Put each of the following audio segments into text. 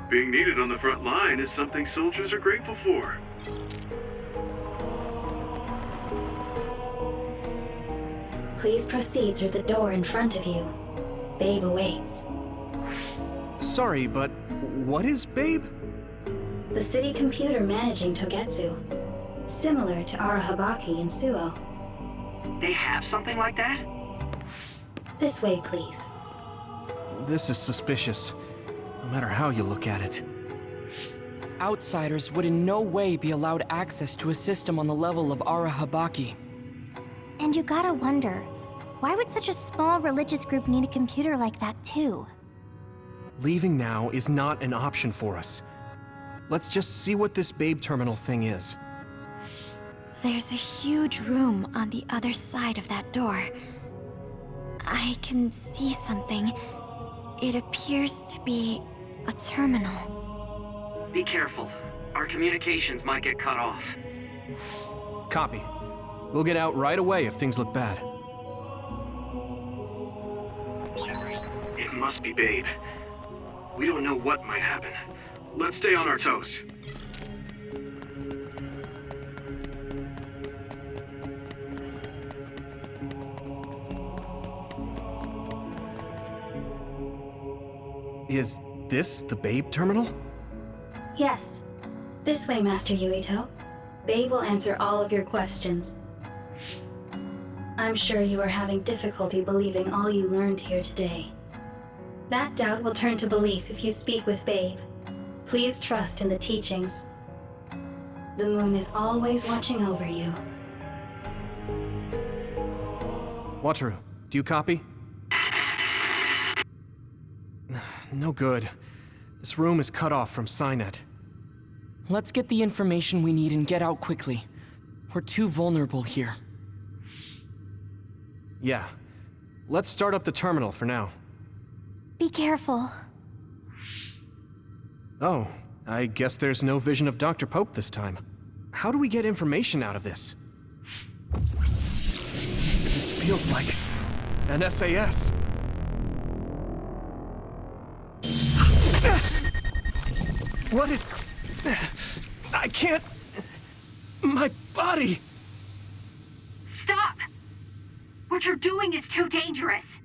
Being needed on the front line is something soldiers are grateful for. Please proceed through the door in front of you. Babe awaits. Sorry, but what is Babe? The city computer managing Togetsu. Similar to Arahabaki and Suo. They have something like that? This way, please. This is suspicious, no matter how you look at it. Outsiders would in no way be allowed access to a system on the level of Arahabaki. And you gotta wonder, why would such a small religious group need a computer like that too? Leaving now is not an option for us. Let's just see what this Babe terminal thing is. There's a huge room on the other side of that door. I can see something. It appears to be a terminal. Be careful. Our communications might get cut off. Copy. We'll get out right away if things look bad. It must be Babe. We don't know what might happen. Let's stay on our toes. Is this the Babe terminal? Yes. This way, Master Yuito. Babe will answer all of your questions. I'm sure you are having difficulty believing all you learned here today. That doubt will turn to belief if you speak with Babe. Please trust in the teachings. The moon is always watching over you. Wataru, do you copy? No good. This room is cut off from Cynet. Let's get the information we need and get out quickly. We're too vulnerable here. Yeah. Let's start up the terminal for now. Be careful. Oh, I guess there's no vision of Dr. Pope this time. How do we get information out of this? This feels like an SAS. What is... I can't... My body... Stop! What you're doing is too dangerous.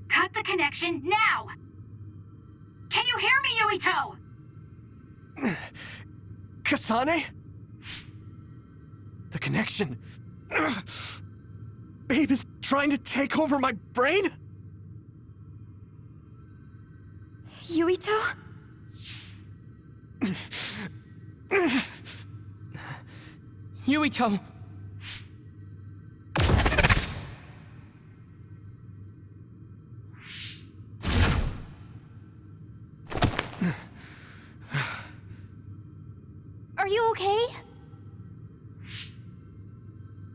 Cut the connection now! Can you hear me, Yuito? Kasane? The connection... Babe is trying to take over my brain? Yuito? Yuito! Are you okay?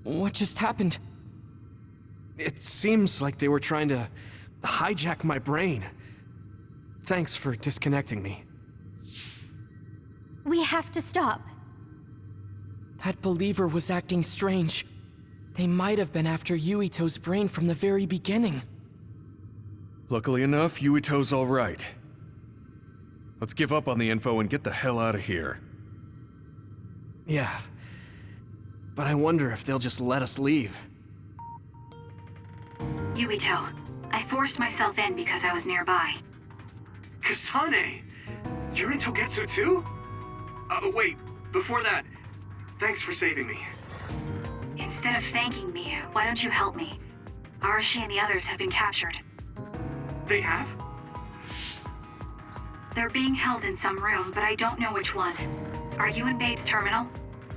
What just happened? It seems like they were trying to hijack my brain. Thanks for disconnecting me. We have to stop. That believer was acting strange. They might have been after Yuito's brain from the very beginning. Luckily enough, Yuito's all right. Let's give up on the info and get the hell out of here. Yeah. But I wonder if they'll just let us leave. Yuito, I forced myself in because I was nearby. Kasane! You're in Togetsu too? Wait, before that, thanks for saving me. Instead of thanking me, why don't you help me? Arashi and the others have been captured. They have? They're being held in some room, but I don't know which one. Are you in Babe's terminal?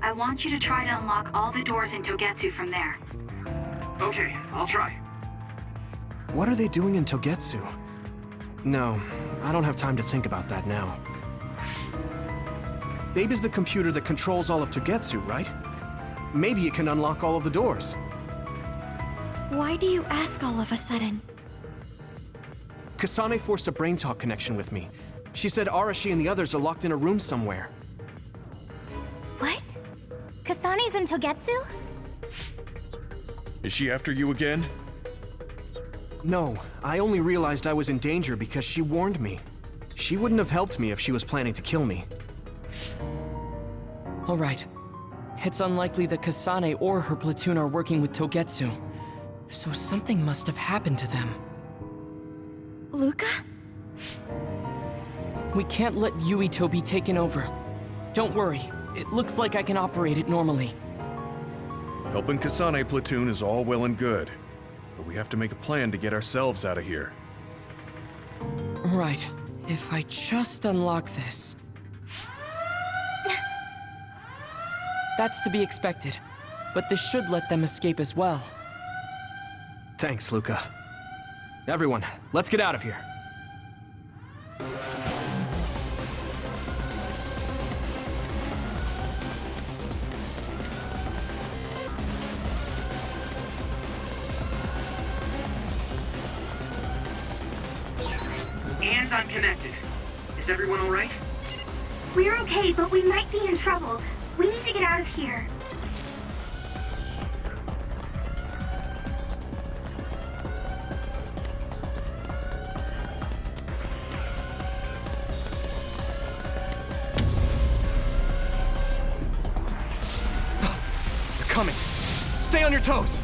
I want you to try to unlock all the doors in Togetsu from there. Okay, I'll try. What are they doing in Togetsu? No, I don't have time to think about that now. Babe is the computer that controls all of Togetsu, right? Maybe it can unlock all of the doors. Why do you ask all of a sudden? Kasane forced a brain talk connection with me. She said Arashi and the others are locked in a room somewhere. What? Kasane's in Togetsu? Is she after you again? No, I only realized I was in danger because she warned me. She wouldn't have helped me if she was planning to kill me. All right. It's unlikely that Kasane or her platoon are working with Togetsu. So something must have happened to them. Luca? We can't let Yuito be taken over. Don't worry, it looks like I can operate it normally. Helping Kasane platoon is all well and good, but we have to make a plan to get ourselves out of here. Right. If I just unlock this... That's to be expected, but this should let them escape as well. Thanks, Luca. Everyone, let's get out of here. And I'm connected. Is everyone alright? We're okay, but we might be in trouble. We need to get out of here. They're coming. Stay on your toes.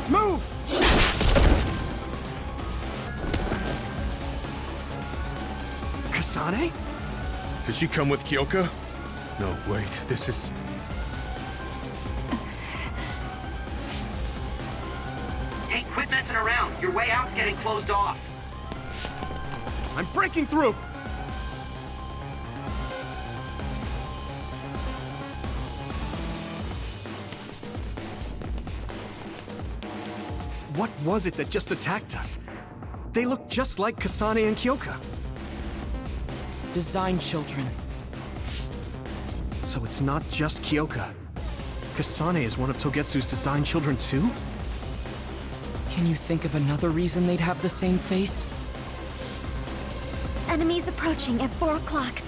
Move! Kasane? Did she come with Kyoka? No, wait, this is... Hey, quit messing around. Your way out's getting closed off. I'm breaking through! What was it that just attacked us? They look just like Kasane and Kyoka. Design children. So it's not just Kyoka. Kasane is one of Togetsu's design children too? Can you think of another reason they'd have the same face? Enemies approaching at 4 o'clock.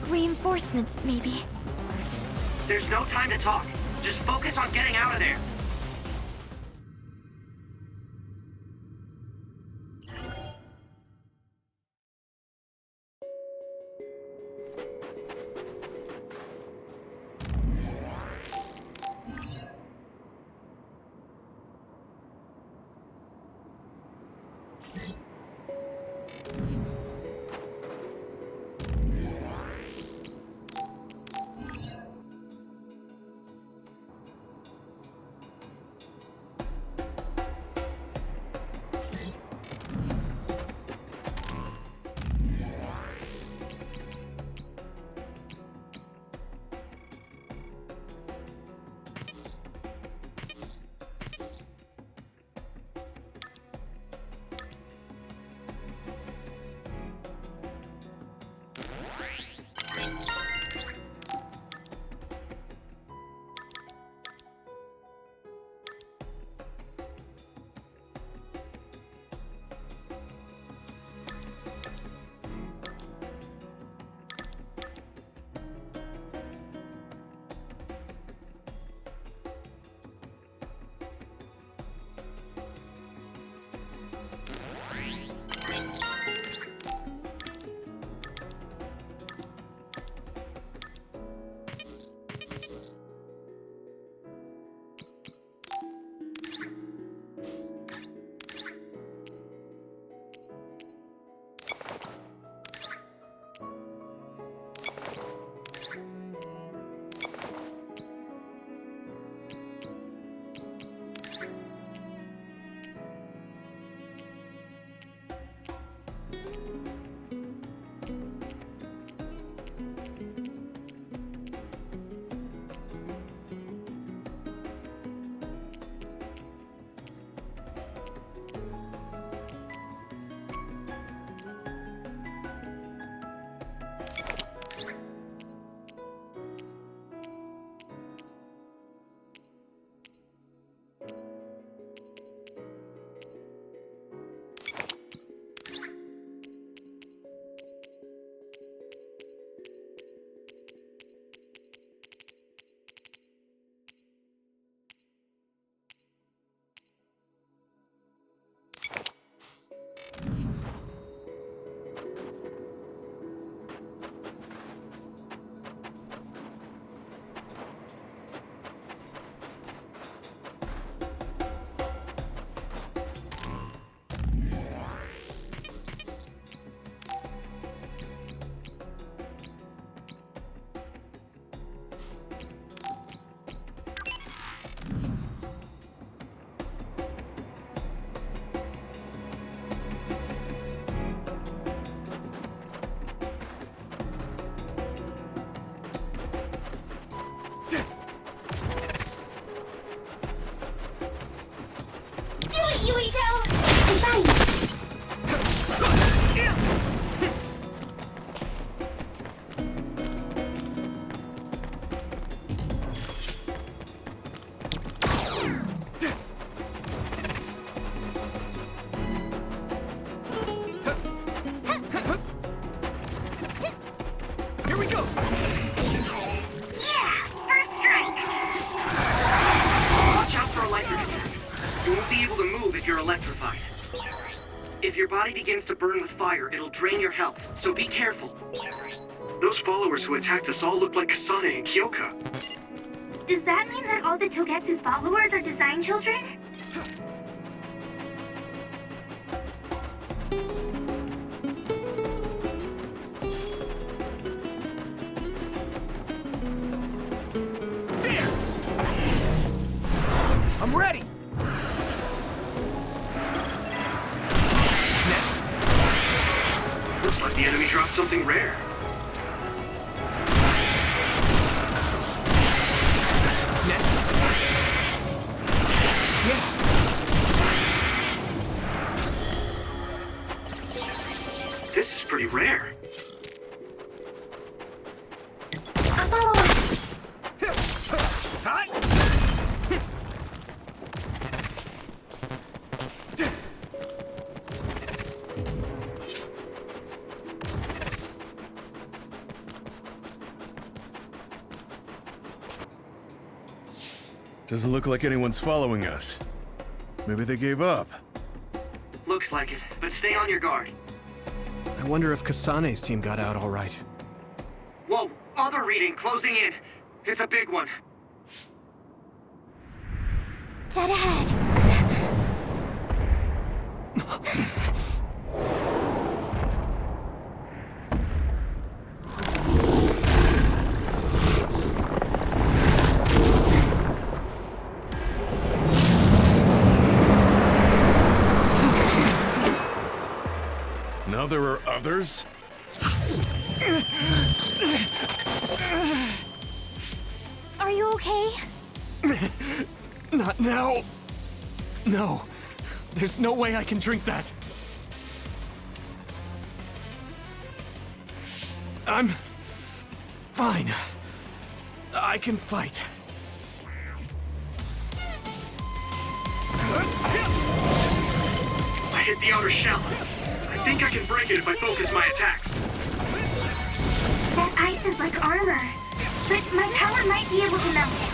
Reinforcements, maybe. There's no time to talk. Just focus on getting out of there. Yuito! I'm fine! Here we go! Yeah! First strike! Watch out for electric attacks. You won't be able to move if you're electrified. If your body begins to burn with fire, it'll drain your health, so be careful. Those followers who attacked us all look like Kasane and Kyoka. Does that mean that all the Togetsu followers are design children? There! I'm ready! Next. Looks like the enemy dropped something rare. Next. Yes. This is pretty rare. I'll follow up! Time. Doesn't look like anyone's following us. Maybe they gave up. Looks like it, but stay on your guard. I wonder if Kasane's team got out all right. Whoa, other reading closing in. It's a big one. Dead ahead. Now there are others? Are you okay? Not now. No. There's no way I can drink that. I'm fine. I can fight. I hit the outer shell. I think I can break it if I focus my attacks. That ice is like armor. But my power might be able to melt it.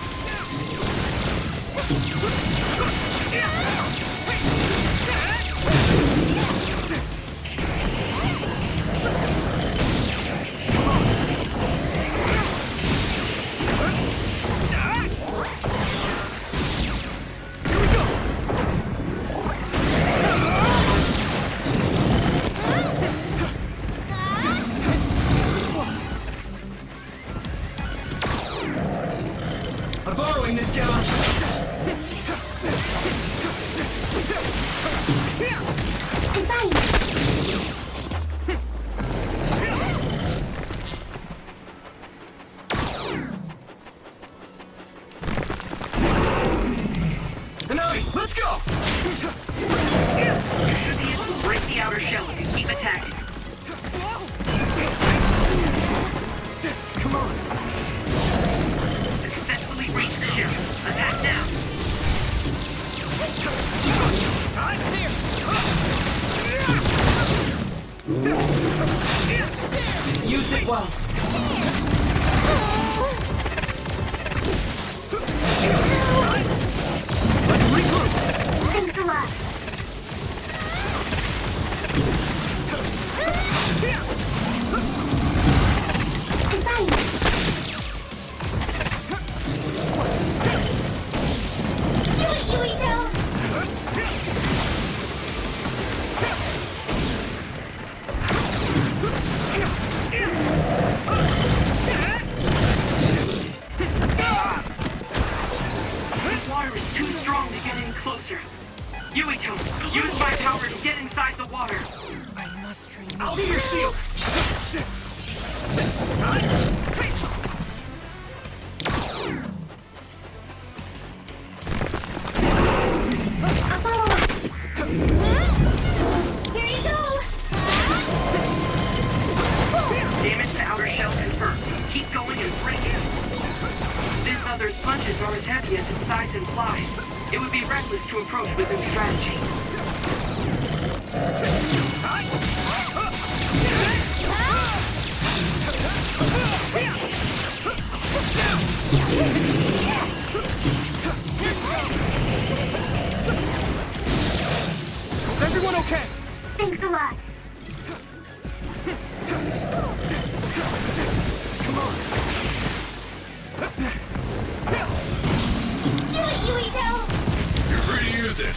I'm borrowing this guy. I'm fine! Hanami, let's go! You should be able to break the outer shell if you keep attacking. Come on. Successfully reach the shell. Attack now. Time here. Use it well. Let's regroup. Thanks a lot. I'm fine! Do it, Yuito! This water is too strong to get any closer. Yuito, use my power to get inside the water. I must train I'll be your shield. I'll follow up! approach with new strategy. Is everyone okay? Thanks a lot. Do it, Yuito! You're free to use it.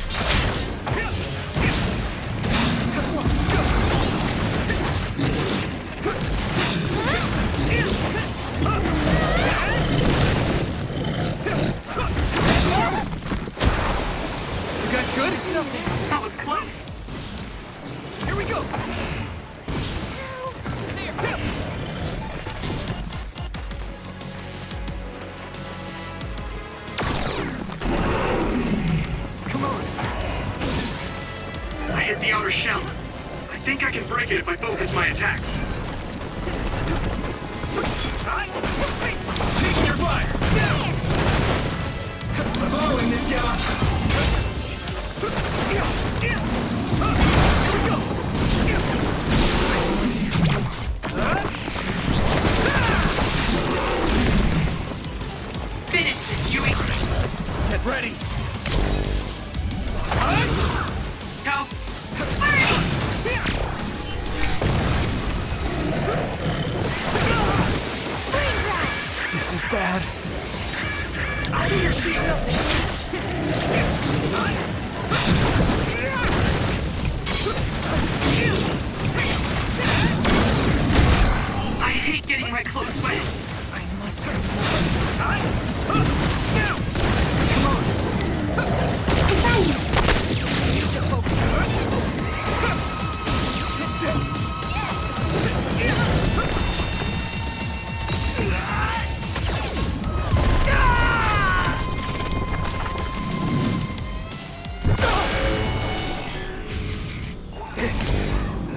You guys good? That was close. Here we go! Come on! I hit the outer shell. I think I can break it if I focus my attacks. Taking your fire! I'm following this guy! Here we go! Finish this, Yuito. Get ready! Go. This is bad. I'll be your shield! I hate getting my clothes wet. I must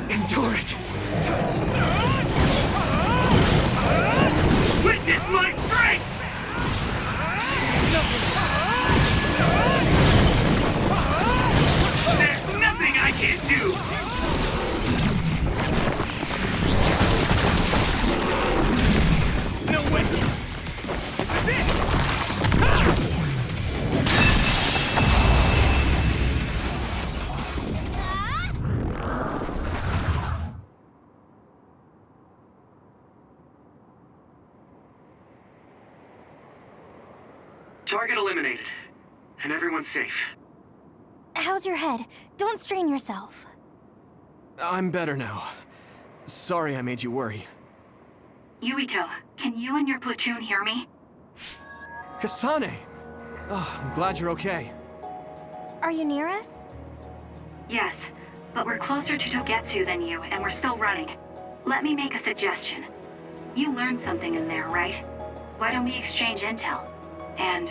Endure it! Witness my strength! There's nothing I can't do! No way! This is it! Target eliminated. And everyone's safe. How's your head? Don't strain yourself. I'm better now. Sorry I made you worry. Yuito, can you and your platoon hear me? Kasane! Oh, I'm glad you're okay. Are you near us? Yes, but we're closer to Togetsu than you, and we're still running. Let me make a suggestion. You learned something in there, right? Why don't we exchange intel? And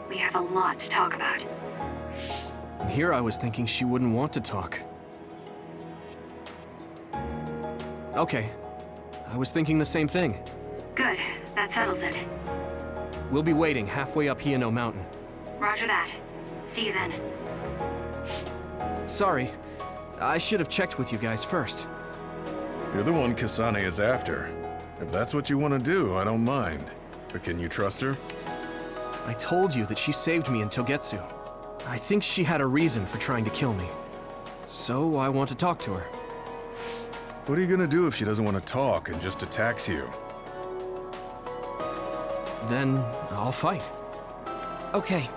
we have a lot to talk about. And here I was thinking she wouldn't want to talk. Okay. I was thinking the same thing. Good, that settles it. We'll be waiting halfway up Hino Mountain. Roger that. See you then. Sorry. I should have checked with you guys first. You're the one Kasane is after. If that's what you want to do, I don't mind. But can you trust her? I told you that she saved me in Togetsu. I think she had a reason for trying to kill me. So I want to talk to her. What are you gonna do if she doesn't want to talk and just attacks you? Then I'll fight. Okay,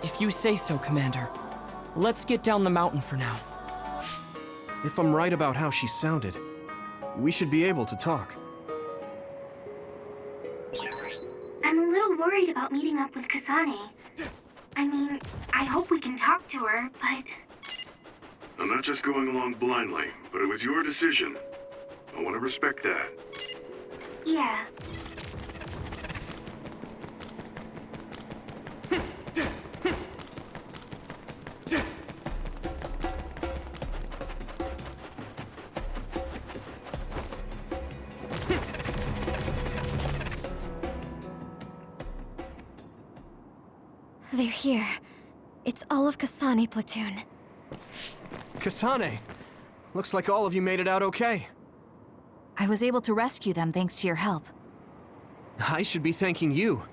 if you say so, Commander. Let's get down the mountain for now. If I'm right about how she sounded, we should be able to talk. I'm a little worried about meeting up with Kasane. I mean, I hope we can talk to her, but... I'm not just going along blindly, but it was your decision. I want to respect that. yeah. They're here. It's all of Kasane platoon. Kasane! Looks like all of you made it out okay. I was able to rescue them thanks to your help. I should be thanking you.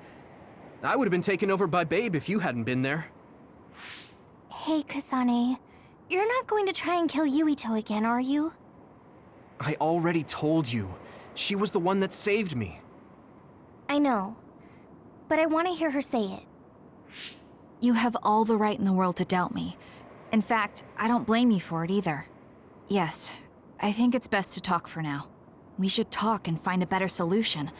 I would have been taken over by Babe if you hadn't been there. Hey, Kasane. You're not going to try and kill Yuito again, are you? I already told you. She was the one that saved me. I know. But I want to hear her say it. You have all the right in the world to doubt me. In fact, I don't blame you for it either. Yes, I think it's best to talk for now. We should talk and find a better solution,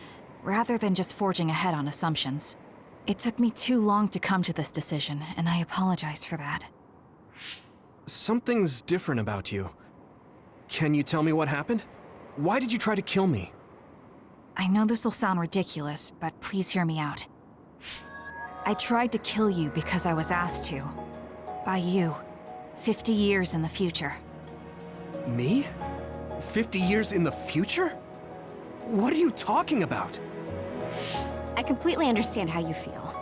rather than just forging ahead on assumptions. It took me too long to come to this decision, and I apologize for that. Something's different about you. Can you tell me what happened? Why did you try to kill me? I know this will sound ridiculous, but please hear me out. I tried to kill you because I was asked to. By you. 50 years in the future. Me? 50 years in the future? What are you talking about? I completely understand how you feel.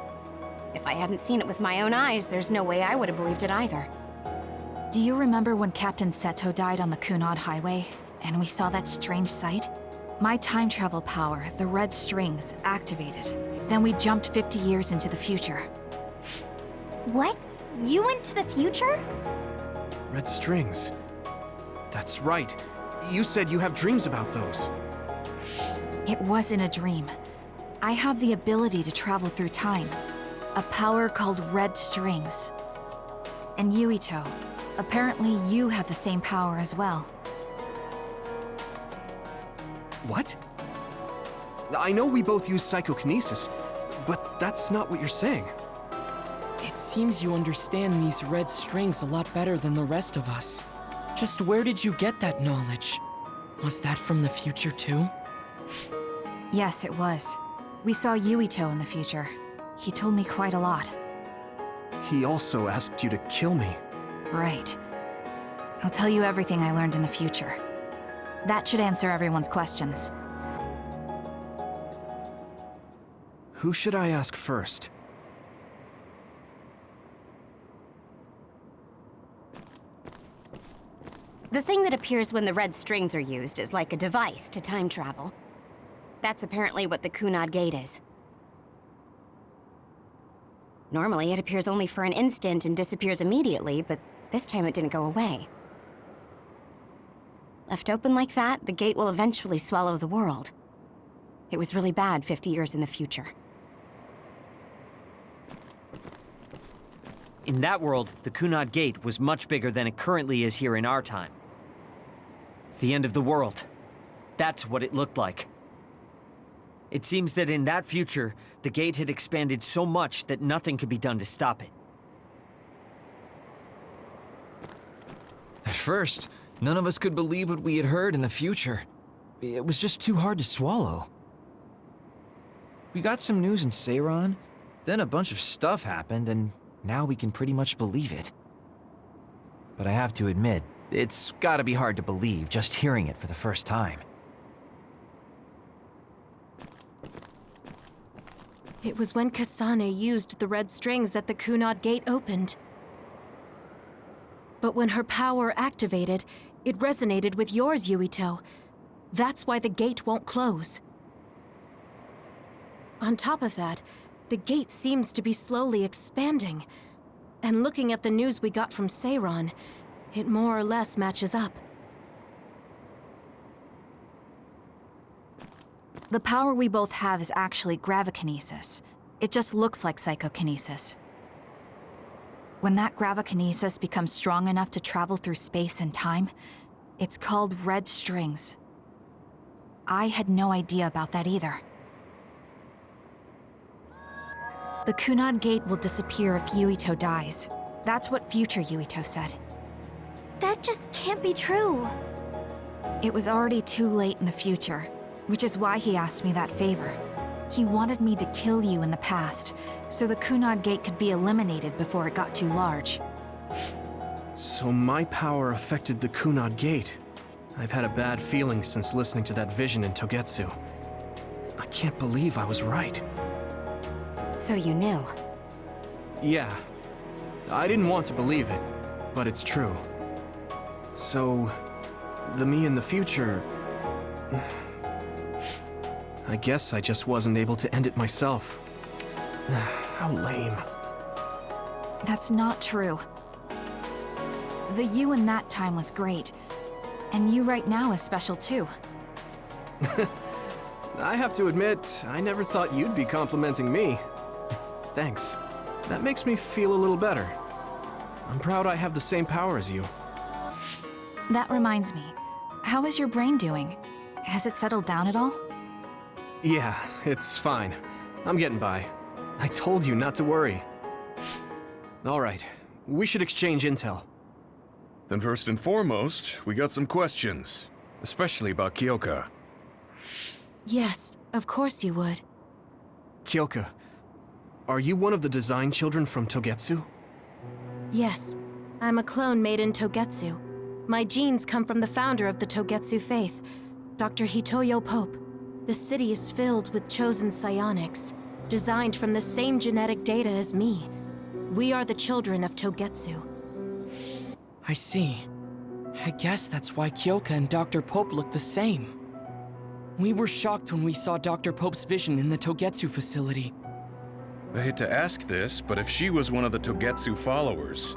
If I hadn't seen it with my own eyes, there's no way I would have believed it either. Do you remember when Captain Seto died on the Kunad Highway, and we saw that strange sight? My time travel power, the red strings, activated. Then we jumped 50 years into the future. What? You went to the future? Red strings. That's right. You said you have dreams about those. It wasn't a dream. I have the ability to travel through time. A power called red strings. And Yuito, apparently you have the same power as well. What? I know we both use psychokinesis, but that's not what you're saying. It seems you understand these red strings a lot better than the rest of us. Just where did you get that knowledge? Was that from the future too? Yes, it was. We saw Yuito in the future. He told me quite a lot. He also asked you to kill me. Right. I'll tell you everything I learned in the future. That should answer everyone's questions. Who should I ask first? The thing that appears when the red strings are used is like a device to time travel. That's apparently what the Kunad Gate is. Normally, it appears only for an instant and disappears immediately, but this time it didn't go away. Left open like that, the gate will eventually swallow the world. It was really bad 50 years in the future. In that world, the Kunad Gate was much bigger than it currently is here in our time. The end of the world. That's what it looked like. It seems that in that future, the gate had expanded so much that nothing could be done to stop it. At first, none of us could believe what we had heard in the future. It was just too hard to swallow. We got some news in Seiran, then a bunch of stuff happened, and now we can pretty much believe it. But I have to admit, it's gotta be hard to believe just hearing it for the first time. It was when Kasane used the red strings that the Kunad Gate opened. But when her power activated, it resonated with yours, Yuito. That's why the gate won't close. On top of that, the gate seems to be slowly expanding. And looking at the news we got from Seiran, it more or less matches up. The power we both have is actually gravikinesis. It just looks like psychokinesis. When that gravikinesis becomes strong enough to travel through space and time, it's called red strings. I had no idea about that either. The Kunad Gate will disappear if Yuito dies. That's what future Yuito said. That just can't be true. It was already too late in the future, which is why he asked me that favor. He wanted me to kill you in the past, so the Kunad Gate could be eliminated before it got too large. So my power affected the Kunad Gate. I've had a bad feeling since listening to that vision in Togetsu. I can't believe I was right. So you knew? Yeah. I didn't want to believe it, but it's true. So, the me in the future... I guess I just wasn't able to end it myself. How lame. That's not true. The you in that time was great. And you right now is special too. I have to admit, I never thought you'd be complimenting me. Thanks. That makes me feel a little better. I'm proud I have the same power as you. That reminds me. How is your brain doing? Has it settled down at all? Yeah, it's fine. I'm getting by. I told you not to worry. All right, we should exchange intel. Then first and foremost, we got some questions. Especially about Kyoka. Yes, of course you would. Kyoka, are you one of the design children from Togetsu? Yes, I'm a clone made in Togetsu. My genes come from the founder of the Togetsu faith, Dr. Hitoyo Pope. The city is filled with chosen psionics, designed from the same genetic data as me. We are the children of Togetsu. I see. I guess that's why Kyoka and Dr. Pope look the same. We were shocked when we saw Dr. Pope's vision in the Togetsu facility. I hate to ask this, but if she was one of the Togetsu followers...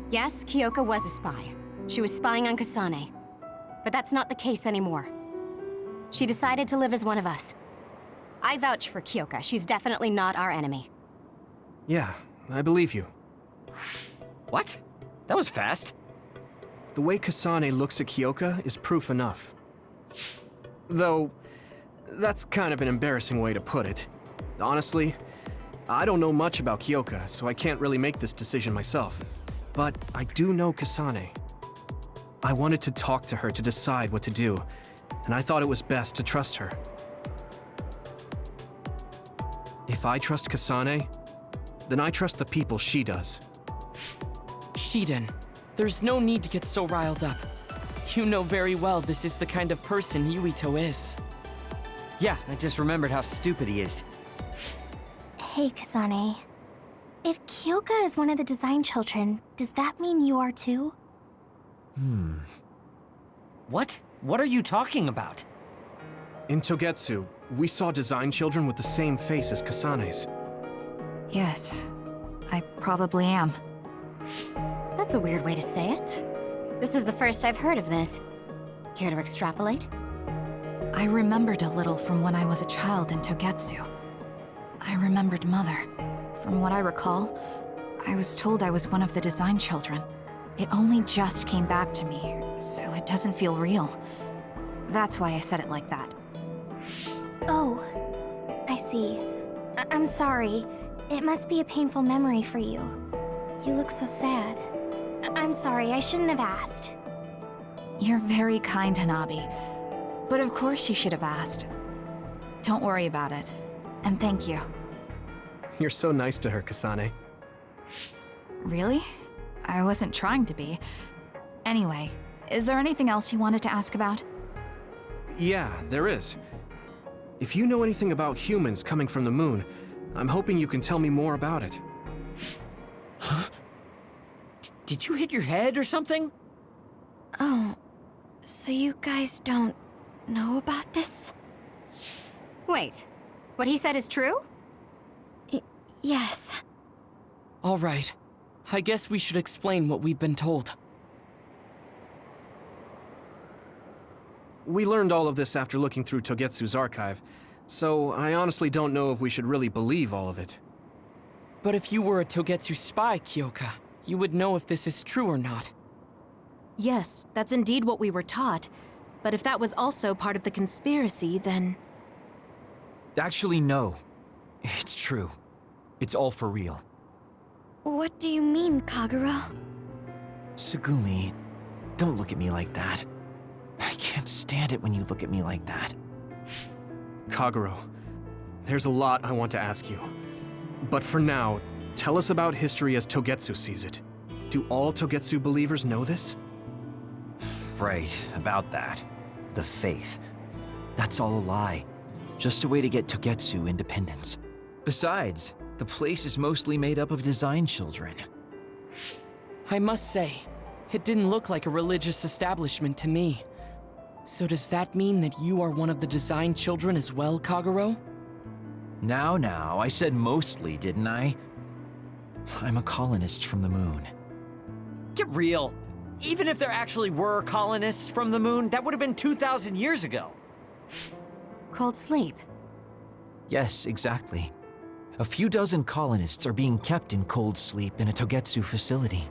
Yes, Kyoka was a spy. She was spying on Kasane. But that's not the case anymore. She decided to live as one of us. I vouch for Kyoka. She's definitely not our enemy. Yeah, I believe you. What? That was fast. The way Kasane looks at Kyoka is proof enough. Though, that's kind of an embarrassing way to put it. Honestly, I don't know much about Kyoka, so I can't really make this decision myself. But I do know Kasane. I wanted to talk to her to decide what to do, and I thought it was best to trust her. If I trust Kasane, then I trust the people she does. Shiden, there's no need to get so riled up. You know very well this is the kind of person Yuito is. Yeah, I just remembered how stupid he is. Hey, Kasane. If Kyoka is one of the design children, does that mean you are too? What? What are you talking about? In Togetsu, we saw design children with the same face as Kasane's. Yes, I probably am. That's a weird way to say it. This is the first I've heard of this. Care to extrapolate? I remembered a little from when I was a child in Togetsu. I remembered Mother. From what I recall, I was told I was one of the design children. It only just came back to me, so it doesn't feel real. That's why I said it like that. Oh, I see. I'm sorry. It must be a painful memory for you. You look so sad. I'm sorry, I shouldn't have asked. You're very kind, Hanabi. But of course you should have asked. Don't worry about it. And thank you. You're so nice to her, Kasane. Really? I wasn't trying to be. Anyway, is there anything else you wanted to ask about? Yeah, there is. If you know anything about humans coming from the moon, I'm hoping you can tell me more about it. Huh? Did you hit your head or something? Oh, so you guys don't know about this? Wait, what he said is true? Yes. All right. I guess we should explain what we've been told. We learned all of this after looking through Togetsu's archive, so I honestly don't know if we should really believe all of it. But if you were a Togetsu spy, Kyoka, you would know if this is true or not. Yes, that's indeed what we were taught. But if that was also part of the conspiracy, then... Actually, no. It's true. It's all for real. What do you mean, Kagura? Tsugumi, don't look at me like that. I can't stand it when you look at me like that. Kaguro, there's a lot I want to ask you. But for now, tell us about history as Togetsu sees it. Do all Togetsu believers know this? Right, about that. The faith. That's all a lie. Just a way to get Togetsu independence. Besides, The place is mostly made up of design children. I must say, it didn't look like a religious establishment to me. So does that mean that you are one of the design children as well, Kagero? Now, I said mostly, didn't I? I'm a colonist from the moon. Get real. Even if there actually were colonists from the moon, that would have been 2,000 years ago. Cold sleep. Yes, exactly. A few dozen colonists are being kept in cold sleep in a Togetsu facility.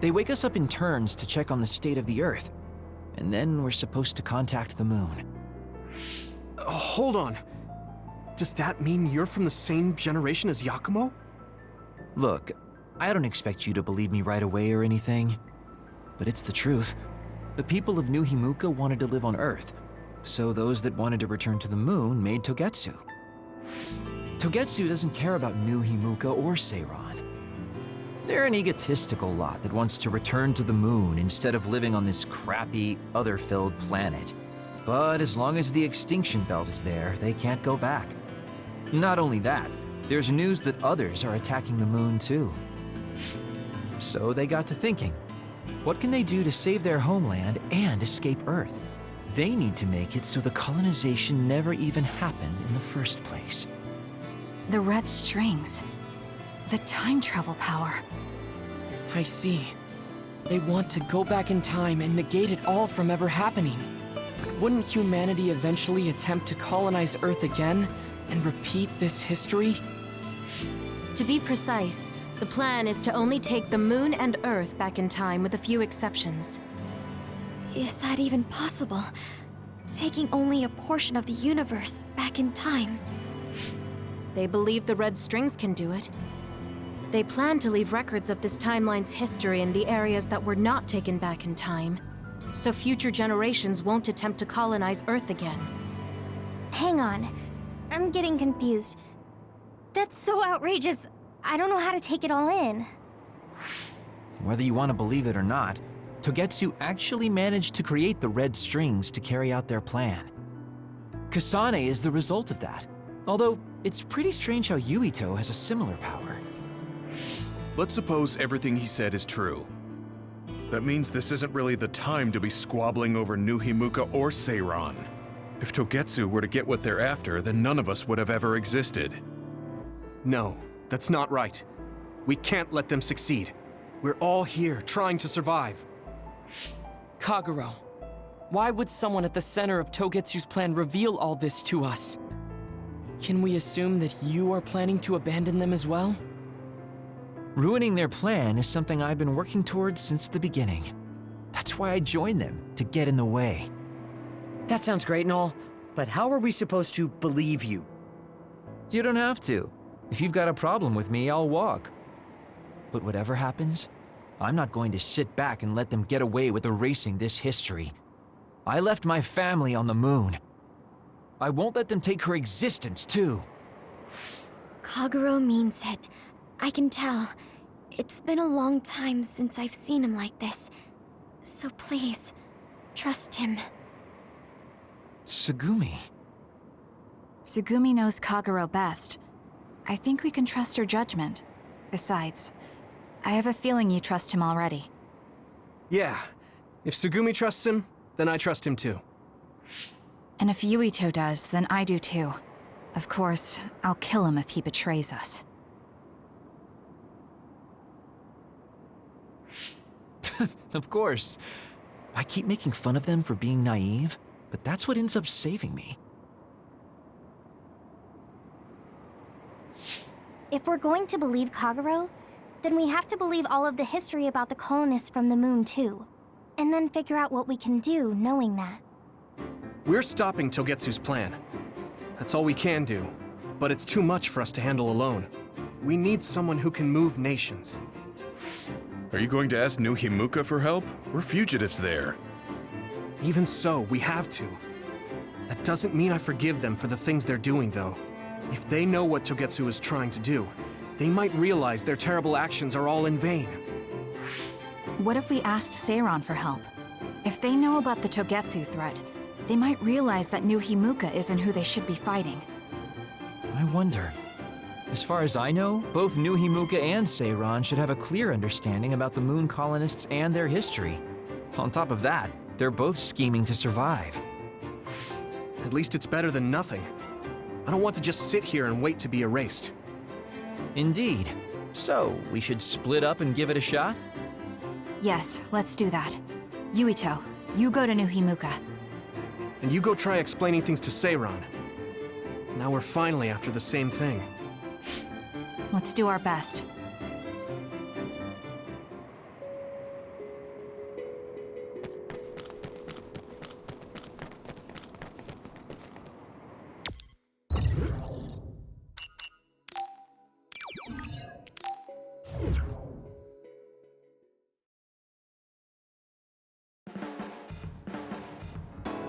They wake us up in turns to check on the state of the Earth, and then we're supposed to contact the moon. Hold on. Does that mean you're from the same generation as Yakumo? Look, I don't expect you to believe me right away or anything, but it's the truth. The people of New Himuka wanted to live on Earth, so those that wanted to return to the moon made Togetsu. Togetsu doesn't care about New Himuka or Seiran. They're an egotistical lot that wants to return to the moon instead of living on this crappy, other-filled planet. But as long as the extinction belt is there, they can't go back. Not only that, there's news that others are attacking the moon too. So they got to thinking, what can they do to save their homeland and escape Earth? They need to make it so the colonization never even happened in the first place. The red strings. The time travel power. I see. They want to go back in time and negate it all from ever happening. But wouldn't humanity eventually attempt to colonize Earth again and repeat this history? To be precise, the plan is to only take the moon and Earth back in time with a few exceptions. Is that even possible? Taking only a portion of the universe back in time? They believe the red strings can do it. They plan to leave records of this timeline's history in the areas that were not taken back in time, so future generations won't attempt to colonize Earth again. Hang on. I'm getting confused. That's so outrageous. I don't know how to take it all in. Whether you want to believe it or not, Togetsu actually managed to create the red strings to carry out their plan. Kasane is the result of that, although it's pretty strange how Yuito has a similar power. Let's suppose everything he said is true. That means this isn't really the time to be squabbling over New Himuka or Seiran. If Togetsu were to get what they're after, then none of us would have ever existed. No, that's not right. We can't let them succeed. We're all here trying to survive. Kagero, why would someone at the center of Togetsu's plan reveal all this to us? Can we assume that you are planning to abandon them as well? Ruining their plan is something I've been working towards since the beginning. That's why I joined them, to get in the way. That sounds great and all, but how are we supposed to believe you? You don't have to. If you've got a problem with me, I'll walk. But whatever happens, I'm not going to sit back and let them get away with erasing this history. I left my family on the moon. I won't let them take her existence, too. Kagero means it. I can tell. It's been a long time since I've seen him like this. So please, trust him. Tsugumi. Tsugumi knows Kagero best. I think we can trust her judgment. Besides, I have a feeling you trust him already. Yeah. If Tsugumi trusts him, then I trust him too. And if Yuito does, then I do too. Of course, I'll kill him if he betrays us. Of course. I keep making fun of them for being naive, but that's what ends up saving me. If we're going to believe Kagero, then we have to believe all of the history about the colonists from the moon too. And then figure out what we can do knowing that. We're stopping Togetsu's plan. That's all we can do. But it's too much for us to handle alone. We need someone who can move nations. Are you going to ask New Himuka for help? We're fugitives there. Even so, we have to. That doesn't mean I forgive them for the things they're doing, though. If they know what Togetsu is trying to do, they might realize their terrible actions are all in vain. What if we asked Seiran for help? If they know about the Togetsu threat, they might realize that New Himuka isn't who they should be fighting. I wonder. As far as I know, both New Himuka and Seiran should have a clear understanding about the moon colonists and their history. On top of that, they're both scheming to survive. At least it's better than nothing. I don't want to just sit here and wait to be erased. Indeed. So, we should split up and give it a shot? Yes, let's do that. Yuito, you go to New Himuka. And you go try explaining things to Seiran. Now we're finally after the same thing. Let's do our best.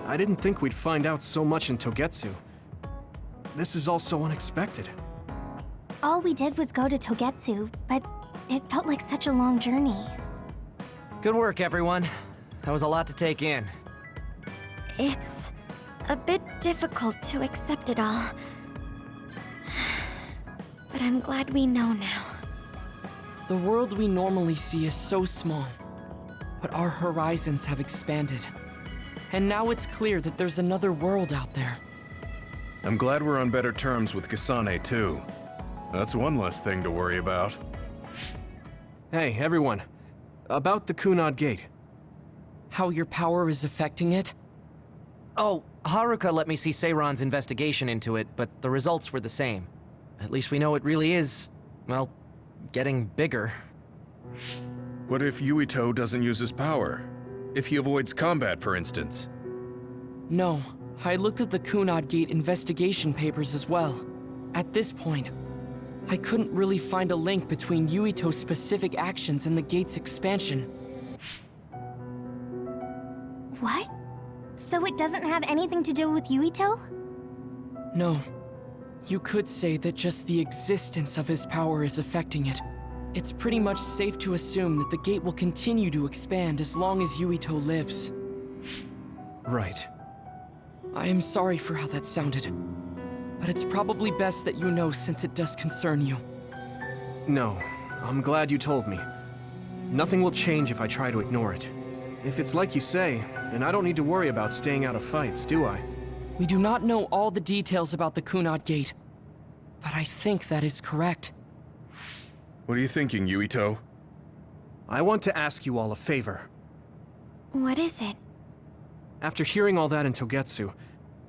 I didn't think we'd find out so much in Togetsu. This is all so unexpected. All we did was go to Togetsu, but it felt like such a long journey. Good work, everyone. That was a lot to take in. It's a bit difficult to accept it all. But I'm glad we know now. The world we normally see is so small, but our horizons have expanded. And now it's clear that there's another world out there. I'm glad we're on better terms with Kasane, too. That's one less thing to worry about. Hey, everyone. About the Kunad Gate. How your power is affecting it? Oh, Haruka let me see Seiran's investigation into it, but the results were the same. At least we know it really is, well, getting bigger. What if Yuito doesn't use his power? If he avoids combat, for instance? No, I looked at the Kunad Gate investigation papers as well. At this point, I couldn't really find a link between Yuito's specific actions and the gate's expansion. What? So it doesn't have anything to do with Yuito? No. You could say that just the existence of his power is affecting it. It's pretty much safe to assume that the gate will continue to expand as long as Yuito lives. Right. I am sorry for how that sounded, but it's probably best that you know since it does concern you. No, I'm glad you told me. Nothing will change if I try to ignore it. If it's like you say, then I don't need to worry about staying out of fights, do I? We do not know all the details about the Kunad Gate, but I think that is correct. What are you thinking, Yuito? I want to ask you all a favor. What is it? After hearing all that in Togetsu,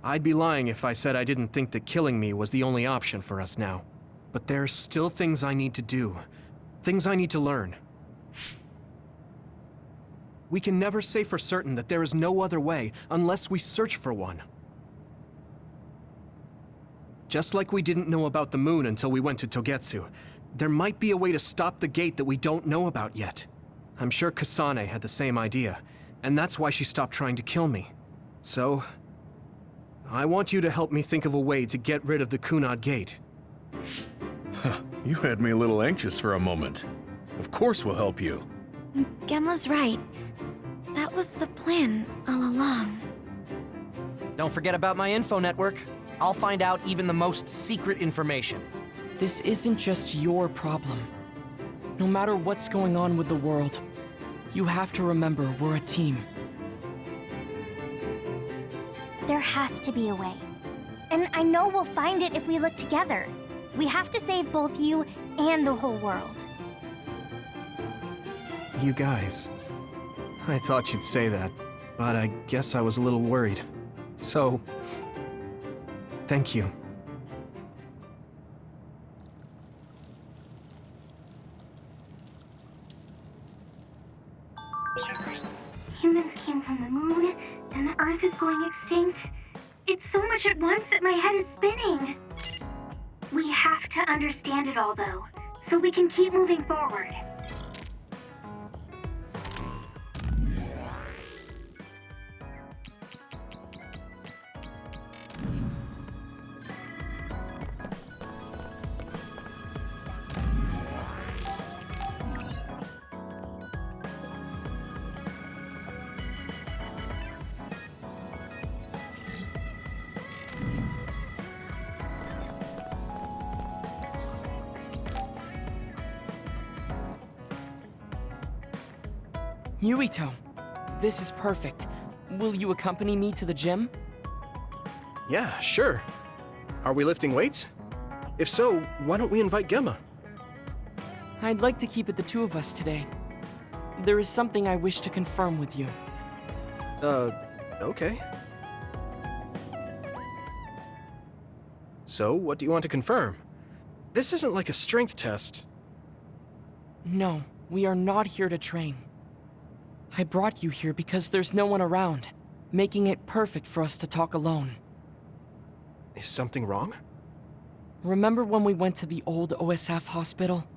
I'd be lying if I said I didn't think that killing me was the only option for us now. But there's still things I need to do. Things I need to learn. We can never say for certain that there is no other way unless we search for one. Just like we didn't know about the moon until we went to Togetsu, there might be a way to stop the gate that we don't know about yet. I'm sure Kasane had the same idea, and that's why she stopped trying to kill me. So, I want you to help me think of a way to get rid of the Kunad Gate. You had me a little anxious for a moment. Of course we'll help you. Gemma's right. That was the plan all along. Don't forget about my info network. I'll find out even the most secret information. This isn't just your problem. No matter what's going on with the world, you have to remember we're a team. There has to be a way. And I know we'll find it if we look together. We have to save both you and the whole world. You guys... I thought you'd say that, but I guess I was a little worried. So... thank you. Humans came from the moon, and the Earth is going extinct. It's so much at once that my head is spinning. We have to understand it all, though, so we can keep moving forward. Yuito, this is perfect. Will you accompany me to the gym? Yeah, sure. Are we lifting weights? If so, why don't we invite Gemma? I'd like to keep it the two of us today. There is something I wish to confirm with you. Okay. So, what do you want to confirm? This isn't like a strength test. No, we are not here to train. I brought you here because there's no one around, making it perfect for us to talk alone. Is something wrong? Remember when we went to the old OSF hospital?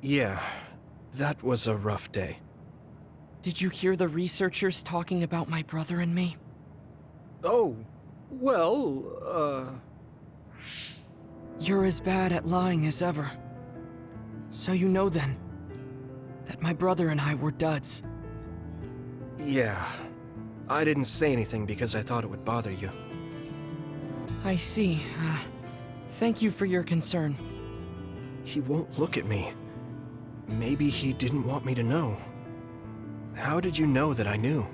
Yeah, that was a rough day. Did you hear the researchers talking about my brother and me? Oh, well, You're as bad at lying as ever. So you know then, that my brother and I were duds. Yeah. I didn't say anything because I thought it would bother you. I see. Thank you for your concern. He won't look at me. Maybe he didn't want me to know. How did you know that I knew?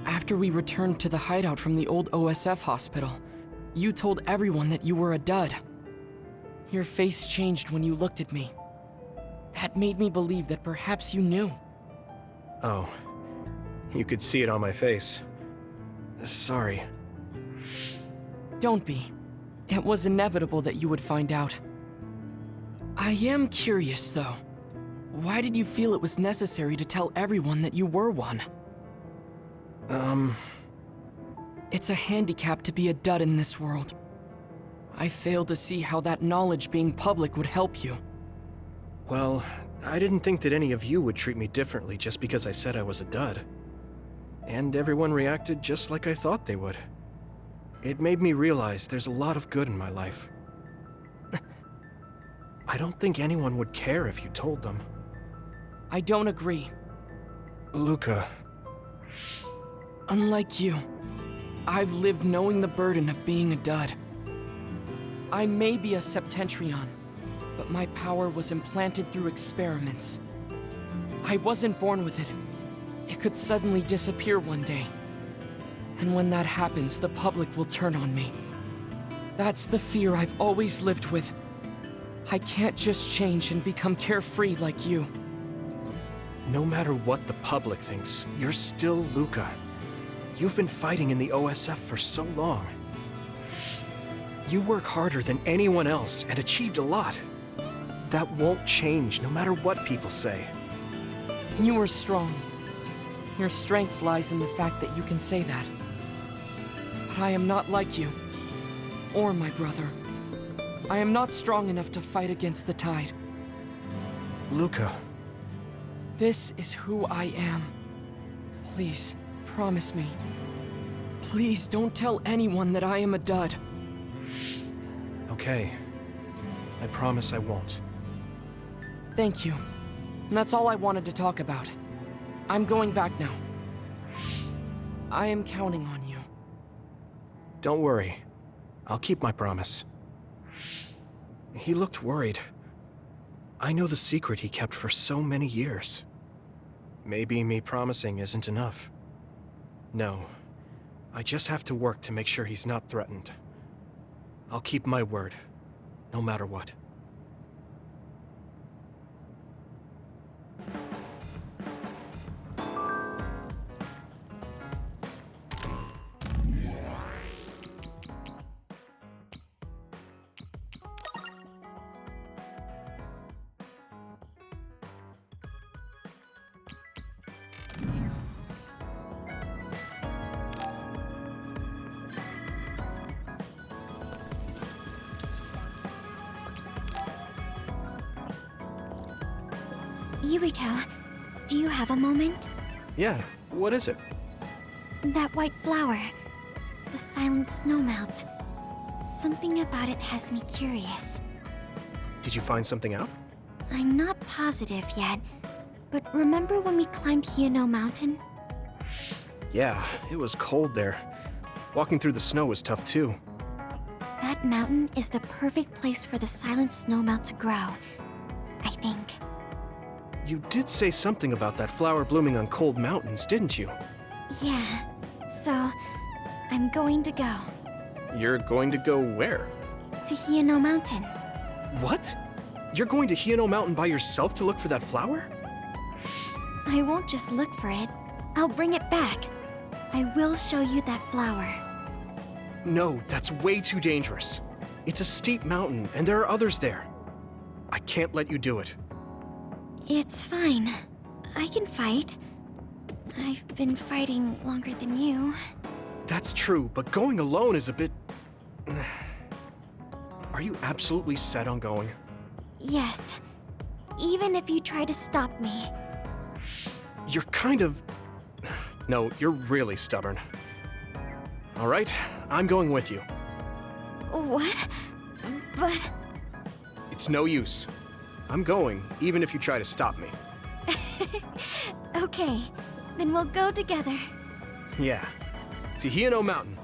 After we returned to the hideout from the old OSF hospital, you told everyone that you were a dud. Your face changed when you looked at me. That made me believe that perhaps you knew. Oh. You could see it on my face. Sorry. Don't be. It was inevitable that you would find out. I am curious, though. Why did you feel it was necessary to tell everyone that you were one? It's a handicap to be a dud in this world. I fail to see how that knowledge being public would help you. Well, I didn't think that any of you would treat me differently just because I said I was a dud. And everyone reacted just like I thought they would. It made me realize there's a lot of good in my life. I don't think anyone would care if you told them. I don't agree. Luca. Unlike you, I've lived knowing the burden of being a dud. I may be a Septentrion, but my power was implanted through experiments. I wasn't born with it. It could suddenly disappear one day. And when that happens, the public will turn on me. That's the fear I've always lived with. I can't just change and become carefree like you. No matter what the public thinks, you're still Luca. You've been fighting in the OSF for so long. You work harder than anyone else and achieved a lot. That won't change no matter what people say. You are strong. Your strength lies in the fact that you can say that. But I am not like you, or my brother. I am not strong enough to fight against the tide. Luca. This is who I am. Please, promise me. Please don't tell anyone that I am a dud. Okay. I promise I won't. Thank you. And that's all I wanted to talk about. I'm going back now. I am counting on you. Don't worry. I'll keep my promise. He looked worried. I know the secret he kept for so many years. Maybe me promising isn't enough. No. I just have to work to make sure he's not threatened. I'll keep my word, no matter what. Yuito, do you have a moment? Yeah, what is it? That white flower. The silent snowmelt. Something about it has me curious. Did you find something out? I'm not positive yet, but remember when we climbed Hino Mountain? Yeah, it was cold there. Walking through the snow was tough too. That mountain is the perfect place for the silent snowmelt to grow, I think. You did say something about that flower blooming on cold mountains, didn't you? Yeah, so I'm going to go You're going to go where? to Hino Mountain. What? You're going to Hino Mountain by yourself to look for that flower? I won't just look for it. I'll bring it back. I will show you that flower. No, that's way too dangerous. It's a steep mountain, and there are others there. I can't let you do it. It's fine. I can fight. I've been fighting longer than you. That's true, but going alone is a bit... Are you absolutely set on going? Yes. Even if you try to stop me. You're kind of... No, you're really stubborn. All right, I'm going with you. What? But... It's no use. I'm going, even if you try to stop me. Okay, then we'll go together. Yeah, to Hino Mountain.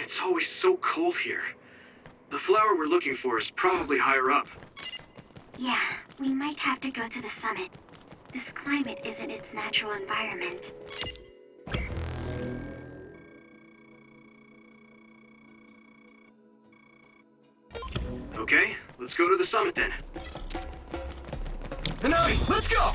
It's always so cold here. The flower we're looking for is probably higher up. Yeah, we might have to go to the summit. This climate isn't its natural environment. Okay, let's go to the summit then. Hanami, let's go!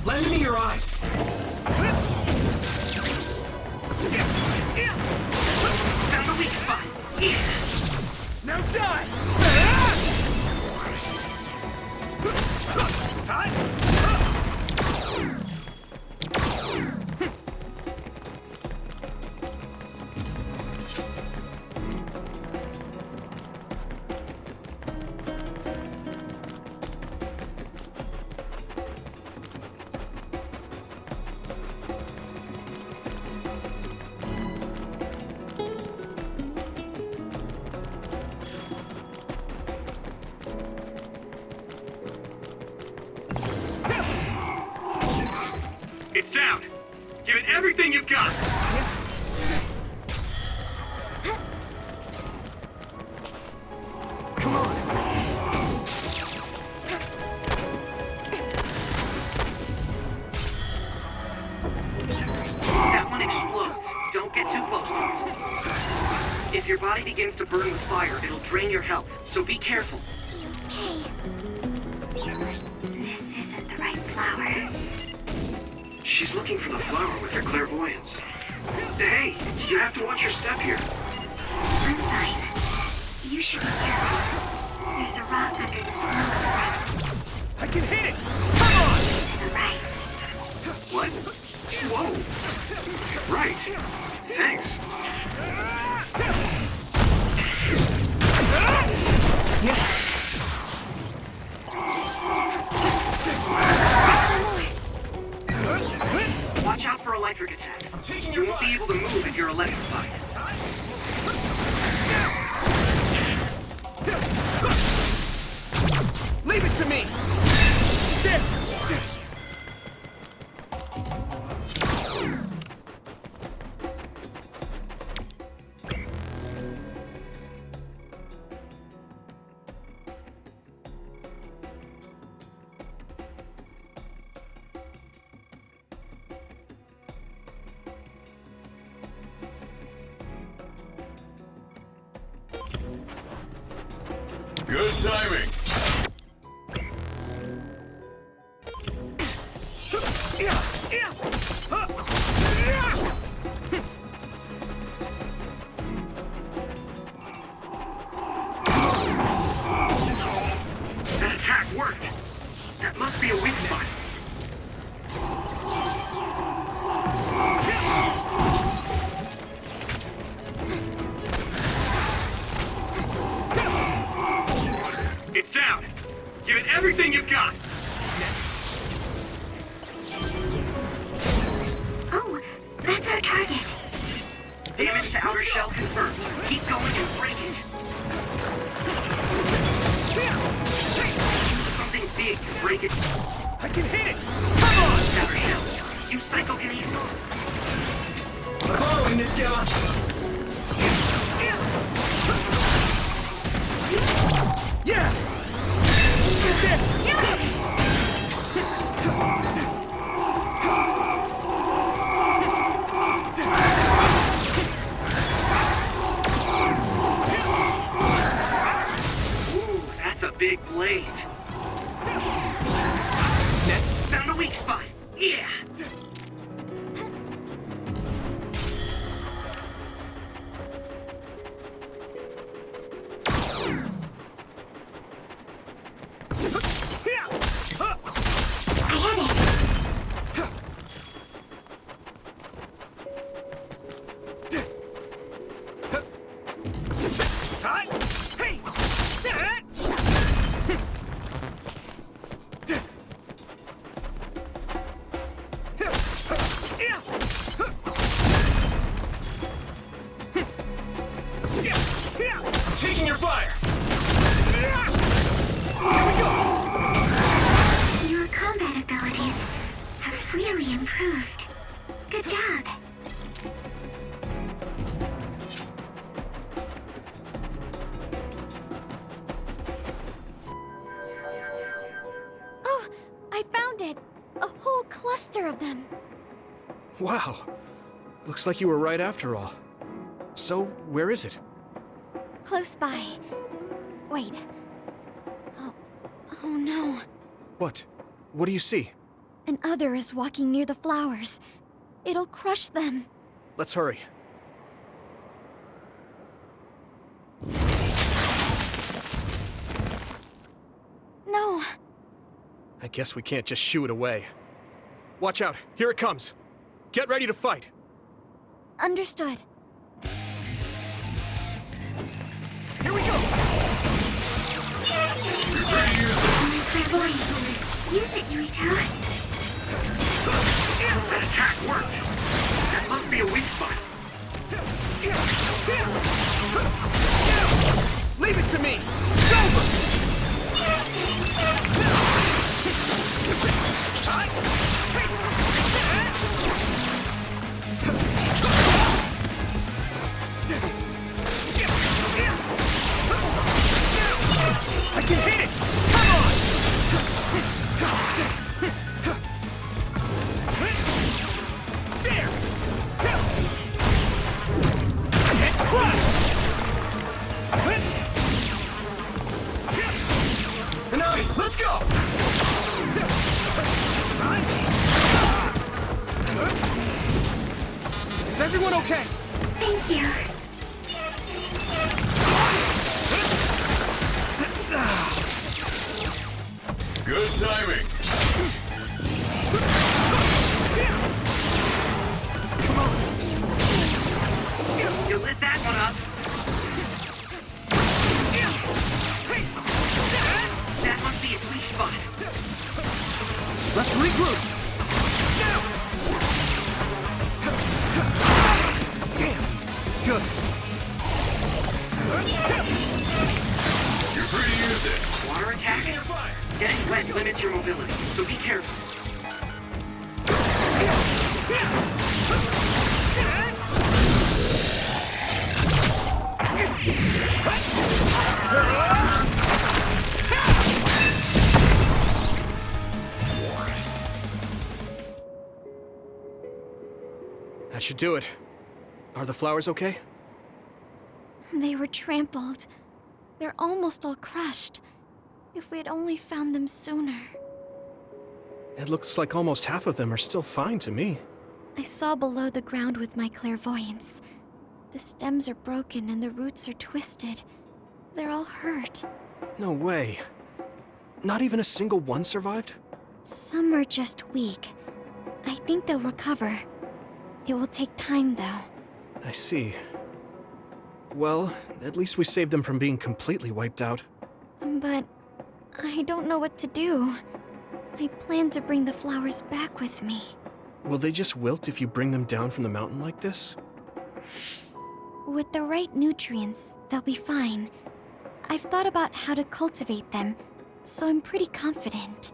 Lend me your eyes. Found the weak spot. Yeah. Now die! Time? It's down. Give it everything you've got. Come on. That one explodes. Don't get too close to it. If your body begins to burn with fire, it'll drain your health, so be careful. Hey. This isn't the right flower. She's looking for the flower with her clairvoyance. Hey, you have to watch your step here. I'm fine. You should be careful. There's a rock under the snow on the right. I can hit it! Come on! To the right. What? Whoa. Right. Thanks. Watch out for electric attacks. You won't be able to move if you're electrified. Leave it to me! Good timing. That attack worked. That must be a weak spot. It's down. Give it everything you've got. Oh, that's our target. Damage to outer shell confirmed. Keep going and break it. break it. I can hit it! Come on! Better hell. Use psychokinesis. I'm following this guy! Yeah! Get this! Ooh, that's a big blaze. Next. Found a weak spot. Yeah! Taking your fire! Your combat abilities have really improved. Good job. Oh, I found it! A whole cluster of them. Wow. Looks like you were right after all. So, where is it? Close by. Wait. Oh no. What? What do you see? An other is walking near the flowers. It'll crush them. Let's hurry. No. I guess we can't just shoo it away. Watch out, here it comes. Get ready to fight. Understood. Here we go! Use it, Yuito. That attack worked. That must be a weak spot. Leave it to me! It's over! I can hit it! Come on! There! Hanami, let's go! Is everyone okay? Thank you. Good timing. You lit that one up. That must be its weak spot. Let's regroup! Damn! Good. You're free to use it. Water attack? Getting wet limits your mobility, so be careful. That should do it. Are the flowers okay? They were trampled. They're almost all crushed. If we had only found them sooner. It looks like almost half of them are still fine to me. I saw below the ground with my clairvoyance. The stems are broken and the roots are twisted. They're all hurt. No way. Not even a single one survived? Some are just weak. I think they'll recover. It will take time, though. I see. Well, at least we saved them from being completely wiped out. But I don't know what to do. I plan to bring the flowers back with me. Will they just wilt if you bring them down from the mountain like this? With the right nutrients, they'll be fine. I've thought about how to cultivate them, so I'm pretty confident.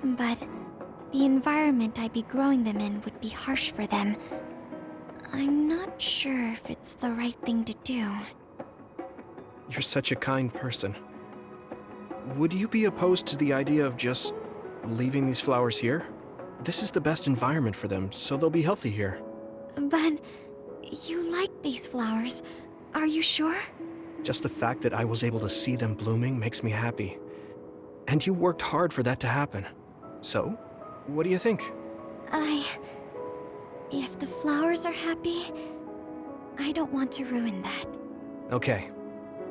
But the environment I'd be growing them in would be harsh for them. I'm not sure if it's the right thing to do. You're such a kind person. Would you be opposed to the idea of just leaving these flowers here? This is the best environment for them, so they'll be healthy here. But you like these flowers, are you sure? Just the fact that I was able to see them blooming makes me happy. And you worked hard for that to happen. So, what do you think? If the flowers are happy, I don't want to ruin that. Okay,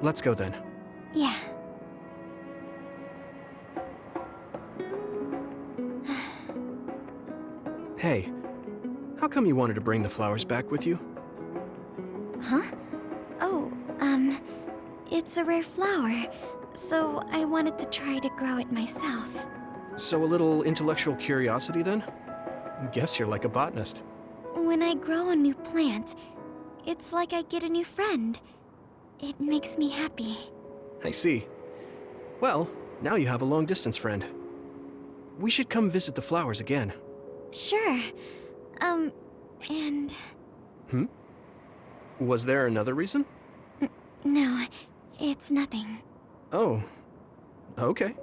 let's go then. Yeah. Hey, how come you wanted to bring the flowers back with you? Huh? Oh, it's a rare flower, so I wanted to try to grow it myself. So a little intellectual curiosity then? Guess you're like a botanist. When I grow a new plant, it's like I get a new friend. It makes me happy. I see. Well, now you have a long-distance friend. We should come visit the flowers again. Sure. And... Was there another reason? No, it's nothing. Oh, okay.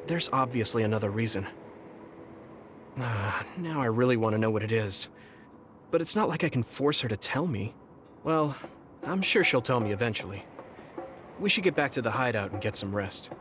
There's obviously another reason. Now I really want to know what it is. But it's not like I can force her to tell me. Well, I'm sure she'll tell me eventually. We should get back to the hideout and get some rest.